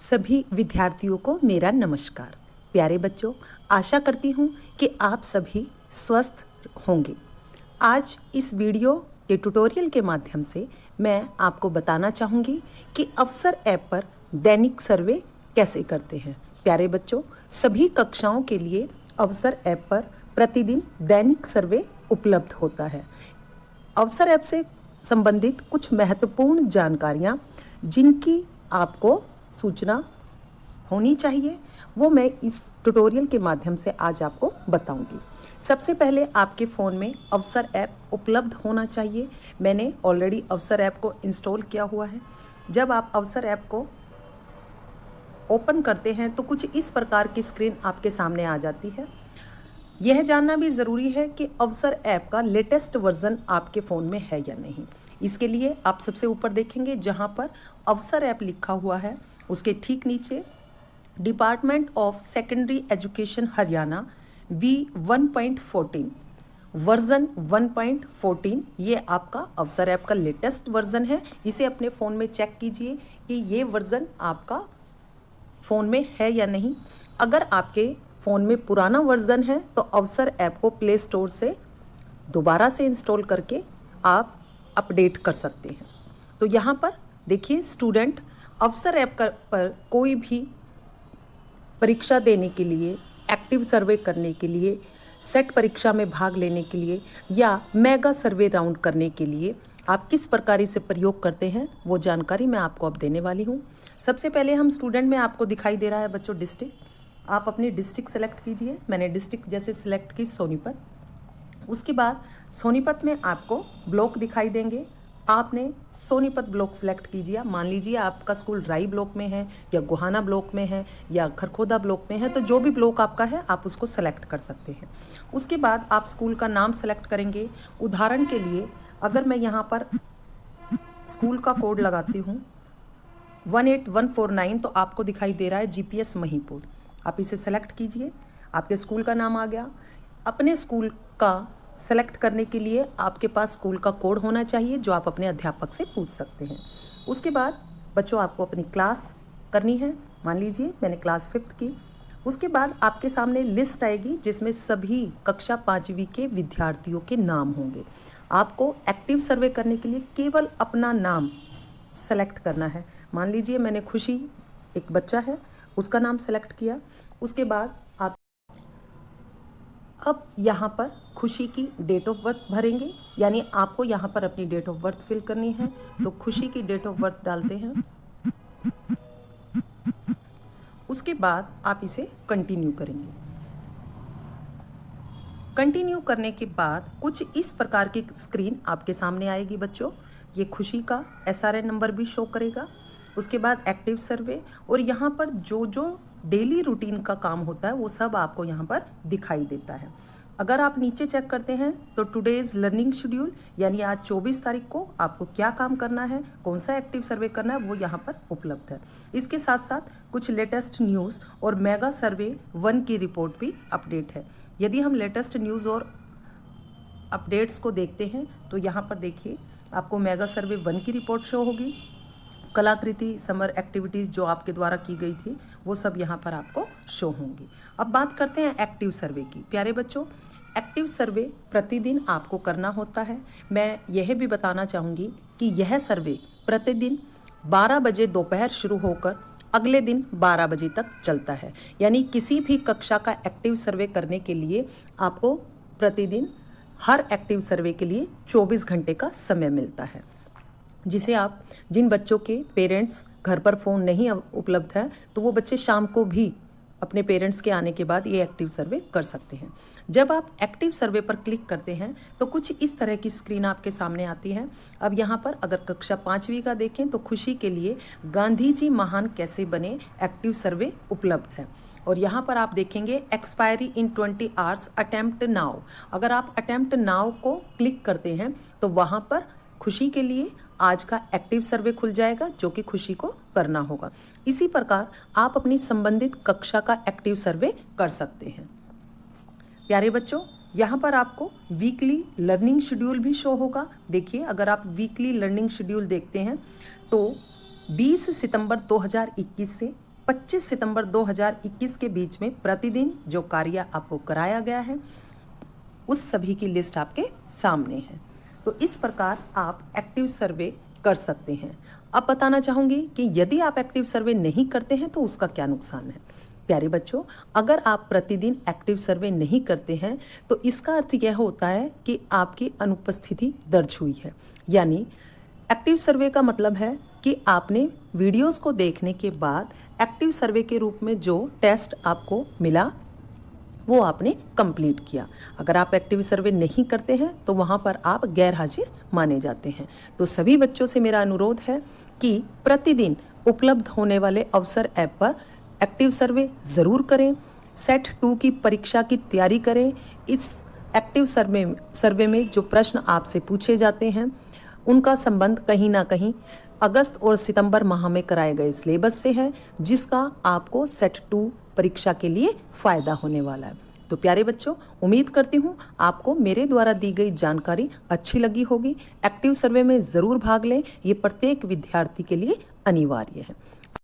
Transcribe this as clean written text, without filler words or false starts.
सभी विद्यार्थियों को मेरा नमस्कार। प्यारे बच्चों, आशा करती हूँ कि आप सभी स्वस्थ होंगे। आज इस वीडियो के ट्यूटोरियल के माध्यम से मैं आपको बताना चाहूँगी कि अवसर ऐप पर दैनिक सर्वे कैसे करते हैं। प्यारे बच्चों, सभी कक्षाओं के लिए अवसर ऐप पर प्रतिदिन दैनिक सर्वे उपलब्ध होता है। अवसर ऐप से संबंधित कुछ महत्वपूर्ण जानकारियाँ जिनकी आपको सूचना होनी चाहिए, वो मैं इस ट्यूटोरियल के माध्यम से आज आपको बताऊंगी। सबसे पहले आपके फ़ोन में अवसर ऐप उपलब्ध होना चाहिए। मैंने ऑलरेडी अवसर ऐप को इंस्टॉल किया हुआ है। जब आप अवसर ऐप को ओपन करते हैं तो कुछ इस प्रकार की स्क्रीन आपके सामने आ जाती है। यह जानना भी ज़रूरी है कि अवसर ऐप का लेटेस्ट वर्जन आपके फ़ोन में है या नहीं। इसके लिए आप सबसे ऊपर देखेंगे जहां पर अवसर ऐप लिखा हुआ है, उसके ठीक नीचे department of secondary education Haryana V1.14 version 1.14 ये आपका अवसर ऐप का लेटेस्ट वर्जन है। इसे अपने फ़ोन में चेक कीजिए कि ये वर्जन आपका फ़ोन में है या नहीं। अगर आपके फ़ोन में पुराना वर्जन है तो अवसर ऐप को प्ले स्टोर से दोबारा से इंस्टॉल करके आप अपडेट कर सकते हैं। तो यहाँ पर देखिए, स्टूडेंट अवसर ऐप पर कोई भी परीक्षा देने के लिए, एक्टिव सर्वे करने के लिए, सेट परीक्षा में भाग लेने के लिए या मेगा सर्वे राउंड करने के लिए आप किस प्रकार से प्रयोग करते हैं वो जानकारी मैं आपको अब देने वाली हूँ। सबसे पहले हम स्टूडेंट में आपको दिखाई दे रहा है बच्चों डिस्ट्रिक्ट। आप अपनी डिस्ट्रिक्ट सेलेक्ट कीजिए। मैंने डिस्ट्रिक्ट जैसे सिलेक्ट की सोनीपत। उसके बाद सोनीपत में आपको ब्लॉक दिखाई देंगे। आपने सोनीपत ब्लॉक सेलेक्ट कीजिए। मान लीजिए आपका स्कूल राई ब्लॉक में है या गोहाना ब्लॉक में है या खरखोदा ब्लॉक में है, तो जो भी ब्लॉक आपका है आप उसको सेलेक्ट कर सकते हैं। उसके बाद आप स्कूल का नाम सेलेक्ट करेंगे। उदाहरण के लिए अगर मैं यहाँ पर स्कूल का कोड लगाती हूँ 18149 तो आपको दिखाई दे रहा है GPS महिपुर। आप इसे सेलेक्ट कीजिए। आपके स्कूल का नाम आ गया। अपने स्कूल का सेलेक्ट करने के लिए आपके पास स्कूल का कोड होना चाहिए जो आप अपने अध्यापक से पूछ सकते हैं। उसके बाद बच्चों आपको अपनी क्लास करनी है। मान लीजिए मैंने क्लास 5th की। उसके बाद आपके सामने लिस्ट आएगी जिसमें सभी कक्षा 5वीं के विद्यार्थियों के नाम होंगे। आपको एक्टिव सर्वे करने के लिए केवल अपना नाम सेलेक्ट करना है। मान लीजिए मैंने खुशी, एक बच्चा है, उसका नाम सेलेक्ट किया। उसके बाद आप अब यहाँ पर खुशी की डेट ऑफ बर्थ भरेंगे, यानी आपको यहाँ पर अपनी डेट ऑफ बर्थ फिल करनी है। तो खुशी की डेट ऑफ बर्थ डालते हैं। उसके बाद आप इसे कंटिन्यू करेंगे। कंटिन्यू करने के बाद कुछ इस प्रकार की स्क्रीन आपके सामने आएगी बच्चों। ये खुशी का SRN नंबर भी शो करेगा। उसके बाद एक्टिव सर्वे और यहाँ पर जो जो डेली रूटीन का काम होता है वो सब आपको यहाँ पर दिखाई देता है। अगर आप नीचे चेक करते हैं तो टुडेज लर्निंग शेड्यूल, यानी आज 24 तारीख को आपको क्या काम करना है, कौन सा एक्टिव सर्वे करना है, वो यहाँ पर उपलब्ध है। इसके साथ साथ कुछ लेटेस्ट न्यूज़ और मेगा सर्वे 1 की रिपोर्ट भी अपडेट है। यदि हम लेटेस्ट न्यूज़ और अपडेट्स को देखते हैं तो यहाँ पर देखिए आपको मेगा सर्वे 1 की रिपोर्ट शो होगी। कलाकृति समर एक्टिविटीज़ जो आपके द्वारा की गई थी वो सब यहाँ पर आपको शो होंगी। अब बात करते हैं एक्टिव सर्वे की। प्यारे बच्चों, एक्टिव सर्वे प्रतिदिन आपको करना होता है। मैं यह भी बताना चाहूँगी कि यह सर्वे प्रतिदिन 12 बजे दोपहर शुरू होकर अगले दिन 12 बजे तक चलता है। यानी किसी भी कक्षा का एक्टिव सर्वे करने के लिए आपको प्रतिदिन हर एक्टिव सर्वे के लिए 24 घंटे का समय मिलता है, जिसे आप, जिन बच्चों के पेरेंट्स घर पर फ़ोन नहीं उपलब्ध है तो वो बच्चे शाम को भी अपने पेरेंट्स के आने के बाद ये एक्टिव सर्वे कर सकते हैं। जब आप एक्टिव सर्वे पर क्लिक करते हैं तो कुछ इस तरह की स्क्रीन आपके सामने आती है। अब यहाँ पर अगर कक्षा 5वीं का देखें तो खुशी के लिए गांधी जी महान कैसे बने एक्टिव सर्वे उपलब्ध है। और यहाँ पर आप देखेंगे एक्सपायरी इन 20 आवर्स, अटेम्प्ट नाउ। अगर आप अटेम्प्ट नाउ को क्लिक करते हैं तो वहाँ पर खुशी के लिए आज का एक्टिव सर्वे खुल जाएगा जो कि खुशी को करना होगा। इसी प्रकार आप अपनी संबंधित कक्षा का एक्टिव सर्वे कर सकते हैं। प्यारे बच्चों, यहाँ पर आपको वीकली लर्निंग शेड्यूल भी शो होगा। देखिए, अगर आप वीकली लर्निंग शेड्यूल देखते हैं तो 20 सितंबर 2021 से 25 सितंबर 2021 के बीच में प्रतिदिन जो कार्य आपको कराया गया है उस सभी की लिस्ट आपके सामने है। तो इस प्रकार आप एक्टिव सर्वे कर सकते हैं। अब बताना चाहूँगी कि यदि आप एक्टिव सर्वे नहीं करते हैं तो उसका क्या नुकसान है। प्यारे बच्चों, अगर आप प्रतिदिन एक्टिव सर्वे नहीं करते हैं तो इसका अर्थ यह होता है कि आपकी अनुपस्थिति दर्ज हुई है। यानी एक्टिव सर्वे का मतलब है कि आपने वीडियोस को देखने के बाद एक्टिव सर्वे के रूप में जो टेस्ट आपको मिला वो आपने कंप्लीट किया। अगर आप एक्टिव सर्वे नहीं करते हैं तो वहाँ पर आप गैर हाजिर माने जाते हैं। तो सभी बच्चों से मेरा अनुरोध है कि प्रतिदिन उपलब्ध होने वाले अवसर ऐप पर एक्टिव सर्वे ज़रूर करें। सेट 2 की परीक्षा की तैयारी करें। इस एक्टिव सर्वे में जो प्रश्न आपसे पूछे जाते हैं उनका संबंध कहीं ना कहीं अगस्त और सितंबर माह में कराए गए सिलेबस से है, जिसका आपको सेट 2 परीक्षा के लिए फ़ायदा होने वाला है। तो प्यारे बच्चों, उम्मीद करती हूँ आपको मेरे द्वारा दी गई जानकारी अच्छी लगी होगी। एक्टिव सर्वे में ज़रूर भाग लें, ये प्रत्येक विद्यार्थी के लिए अनिवार्य है।